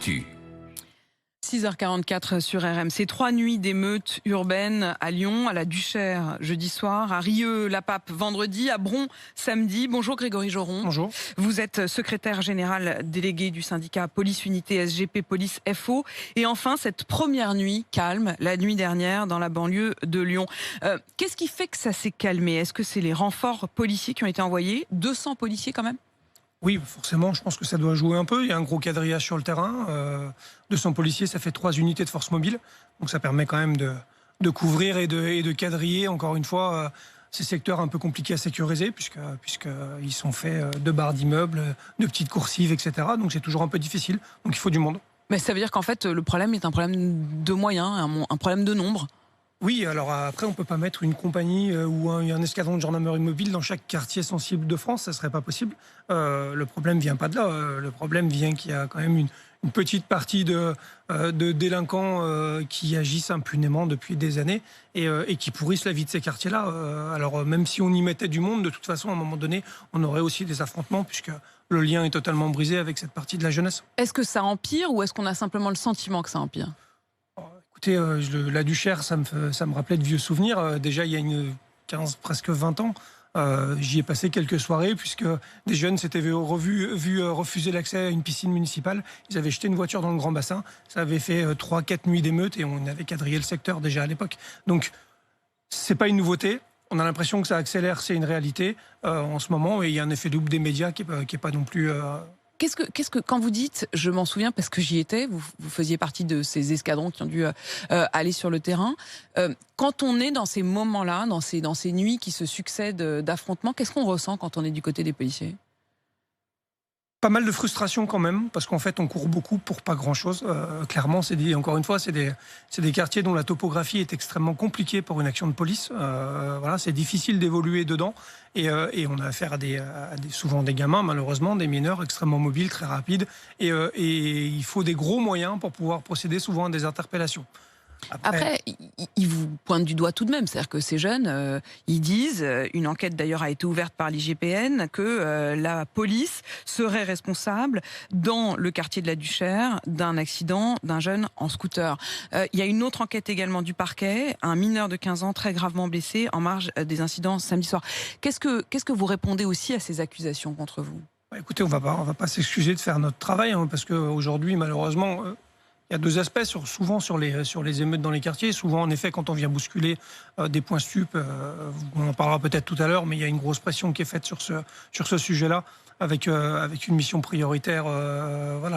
l'actu. 6h44 sur RMC. 3 nuits d'émeutes urbaines à Lyon, à la Duchère jeudi soir, à Rieux-la-Pape vendredi, à Bron samedi. Bonjour Grégory Joron. Bonjour. Vous êtes secrétaire général délégué du syndicat Police Unité SGP Police FO. Et enfin, cette première nuit calme, la nuit dernière, dans la banlieue de Lyon. Qu'est-ce qui fait que ça s'est calmé? Est-ce que c'est les renforts policiers qui ont été envoyés? 200 policiers quand même? Oui, forcément, je pense que ça doit jouer un peu. Il y a un gros quadrillage sur le terrain. 200 policiers, ça fait 3 unités de force mobile. Donc ça permet quand même de couvrir et de quadriller, encore une fois, ces secteurs un peu compliqués à sécuriser, puisqu'ils sont faits de barres d'immeubles, de petites coursives, etc. Donc c'est toujours un peu difficile. Donc il faut du monde. Mais ça veut dire qu'en fait, le problème est un problème de moyens, un problème de nombre. Oui, alors après, on ne peut pas mettre une compagnie ou un escadron de gendarmerie mobile dans chaque quartier sensible de France, ça ne serait pas possible. Le problème ne vient pas de là. Le problème vient qu'il y a quand même une petite partie de délinquants qui agissent impunément depuis des années et qui pourrissent la vie de ces quartiers-là. Alors même si on y mettait du monde, de toute façon, à un moment donné, on aurait aussi des affrontements puisque le lien est totalement brisé avec cette partie de la jeunesse. Est-ce que ça empire ou est-ce qu'on a simplement le sentiment que ça empire ? Écoutez, la Duchère, ça me rappelait de vieux souvenirs. Déjà, il y a presque 20 ans, j'y ai passé quelques soirées, puisque des jeunes s'étaient vu refuser l'accès à une piscine municipale. Ils avaient jeté une voiture dans le grand bassin. Ça avait fait 3-4 nuits d'émeutes et on avait quadrillé le secteur déjà à l'époque. Donc, c'est pas une nouveauté. On a l'impression que ça accélère, c'est une réalité en ce moment. Et il y a un effet double des médias qui est pas non plus... Qu'est-ce que quand vous dites, je m'en souviens parce que j'y étais, vous faisiez partie de ces escadrons qui ont dû aller sur le terrain. Quand on est dans ces moments-là, dans ces nuits qui se succèdent d'affrontements, qu'est-ce qu'on ressent quand on est du côté des policiers ? Pas mal de frustration quand même, parce qu'en fait on court beaucoup pour pas grand-chose. Clairement, encore une fois, c'est des quartiers dont la topographie est extrêmement compliquée pour une action de police. Voilà, c'est difficile d'évoluer dedans, et on a affaire à souvent des gamins, malheureusement, des mineurs extrêmement mobiles, très rapides, et il faut des gros moyens pour pouvoir procéder souvent à des interpellations. Après, ils vous pointent du doigt tout de même. C'est-à-dire que ces jeunes, ils disent, une enquête d'ailleurs a été ouverte par l'IGPN, que la police serait responsable dans le quartier de la Duchère d'un accident d'un jeune en scooter. Il y a une autre enquête également du parquet, un mineur de 15 ans très gravement blessé en marge des incidents samedi soir. Qu'est-ce que vous répondez aussi à ces accusations contre vous ? Écoutez, on va pas s'excuser de faire notre travail, parce qu'aujourd'hui, malheureusement... Il y a deux aspects, souvent sur les émeutes dans les quartiers. Souvent, en effet, quand on vient bousculer des points stup, on en parlera peut-être tout à l'heure, mais il y a une grosse pression qui est faite sur ce sujet-là, avec une mission prioritaire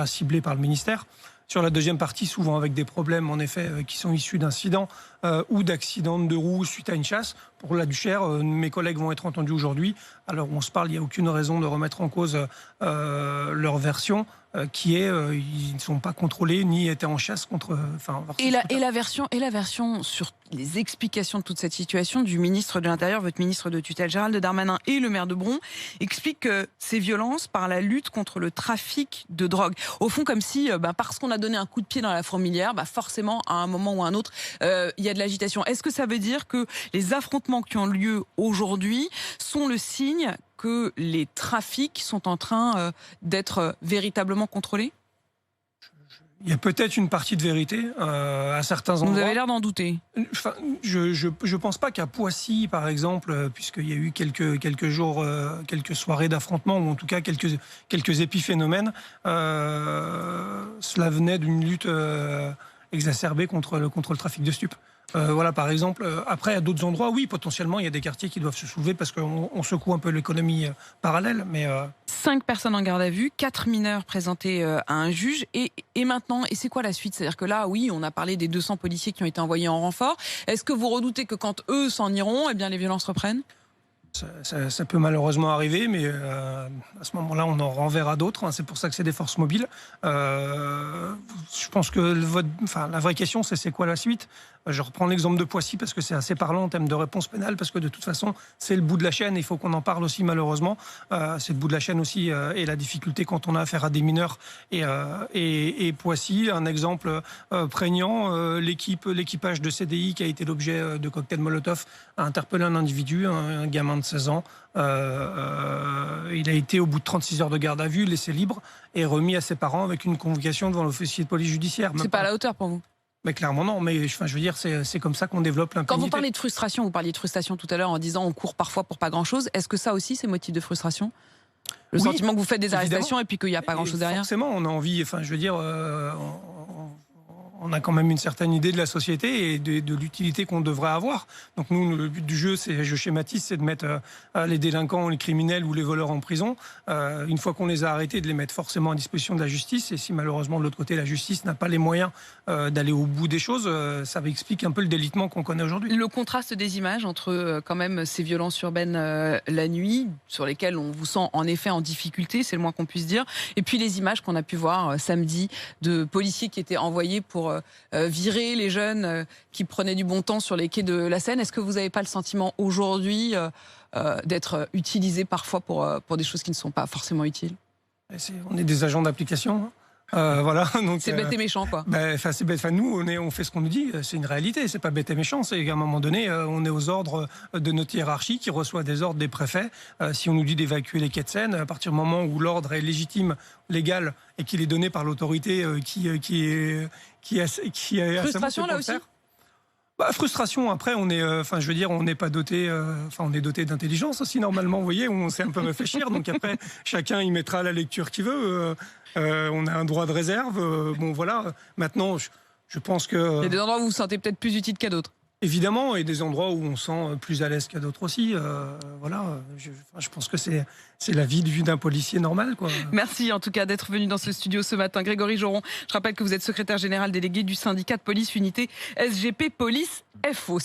ciblée par le ministère. Sur la deuxième partie, souvent avec des problèmes, en effet, qui sont issus d'incidents ou d'accidents de roues suite à une chasse. Pour la Duchère, mes collègues vont être entendus aujourd'hui. Alors, on se parle, il n'y a aucune raison de remettre en cause leur version, qui est ils ne sont pas contrôlés ni étaient en chasse contre... Et la version sur les explications de toute cette situation du ministre de l'Intérieur, votre ministre de tutelle Gérald Darmanin et le maire de Bron, explique que ces violences par la lutte contre le trafic de drogue. Au fond, comme si, parce qu'on a donné un coup de pied dans la fourmilière, forcément, à un moment ou à un autre, il y a de l'agitation. Est-ce que ça veut dire que les affrontements qui ont lieu aujourd'hui sont le signe que les trafics sont en train d'être véritablement contrôlés ? Il y a peut-être une partie de vérité à certains endroits. Vous avez l'air d'en douter. Je pense pas qu'à Poissy, par exemple, puisqu'il y a eu quelques jours, quelques soirées d'affrontements, ou en tout cas quelques épiphénomènes, cela venait d'une lutte exacerbée contre le trafic de stupes. Par exemple. Après, à d'autres endroits, oui, potentiellement, il y a des quartiers qui doivent se soulever parce qu'on secoue un peu l'économie parallèle. Mais 5 personnes en garde à vue, 4 mineurs présentés à un juge. Et maintenant, et c'est quoi la suite ? C'est-à-dire que là, oui, on a parlé des 200 policiers qui ont été envoyés en renfort. Est-ce que vous redoutez que quand eux s'en iront, eh bien, les violences reprennent ? Ça peut malheureusement arriver, mais à ce moment-là, on en renverra d'autres. C'est pour ça que c'est des forces mobiles. Je pense que la vraie question, c'est quoi la suite ? Je reprends l'exemple de Poissy parce que c'est assez parlant en termes de réponse pénale, parce que de toute façon, c'est le bout de la chaîne et il faut qu'on en parle aussi malheureusement. C'est le bout de la chaîne aussi et la difficulté quand on a affaire à des mineurs. Et Poissy, un exemple prégnant, l'équipage de CDI qui a été l'objet de cocktails Molotov a interpellé un individu, un gamin de 16 ans. Il a été au bout de 36 heures de garde à vue, laissé libre. est remis à ses parents avec une convocation devant l'officier de police judiciaire. C'est pas à la hauteur pour vous? Mais clairement non, mais enfin, je veux dire, c'est comme ça qu'on développe l'impunité. Quand vous parlez de frustration, vous parliez de frustration tout à l'heure en disant on court parfois pour pas grand-chose. Est-ce que ça aussi, c'est motif de frustration? Le sentiment que vous faites des arrestations et puis qu'il n'y a pas grand-chose derrière? Forcément, on a envie, enfin, je veux dire, on a quand même une certaine idée de la société et de l'utilité qu'on devrait avoir. Donc nous, le but du jeu, je schématise, c'est de mettre les délinquants, les criminels ou les voleurs en prison. Une fois qu'on les a arrêtés, de les mettre forcément à disposition de la justice. Et si malheureusement, de l'autre côté, la justice n'a pas les moyens d'aller au bout des choses, ça explique un peu le délitement qu'on connaît aujourd'hui. Le contraste des images entre quand même ces violences urbaines la nuit, sur lesquelles on vous sent en effet en difficulté, c'est le moins qu'on puisse dire, et puis les images qu'on a pu voir samedi de policiers qui étaient envoyés pour virer les jeunes qui prenaient du bon temps sur les quais de la Seine. Est-ce que vous n'avez pas le sentiment aujourd'hui d'être utilisé parfois pour des choses qui ne sont pas forcément utiles? On est des agents d'application. Voilà, donc c'est bête et méchant, quoi. C'est bête. Nous, on fait ce qu'on nous dit. C'est une réalité. C'est pas bête et méchant. C'est qu'à un moment donné, on est aux ordres de notre hiérarchie qui reçoit des ordres des préfets. Si on nous dit d'évacuer les quais de Seine, à partir du moment où l'ordre est légitime, légal et qu'il est donné par l'autorité qui est frustration là aussi. Frustration. Après, on est, je veux dire, on n'est pas doté, on est doté d'intelligence aussi normalement. Vous voyez, on sait un peu réfléchir. Donc après, chacun y mettra la lecture qu'il veut. On a un droit de réserve. Bon, voilà. Maintenant, je pense que. Il y a des endroits où vous vous sentez peut-être plus utile qu'à d'autres. Évidemment, et des endroits où on sent plus à l'aise qu'à d'autres aussi. Voilà, je pense que c'est la vie d'un policier normal, quoi. Merci en tout cas d'être venu dans ce studio ce matin. Grégory Joron, je rappelle que vous êtes secrétaire général délégué du syndicat de police unité SGP Police FO.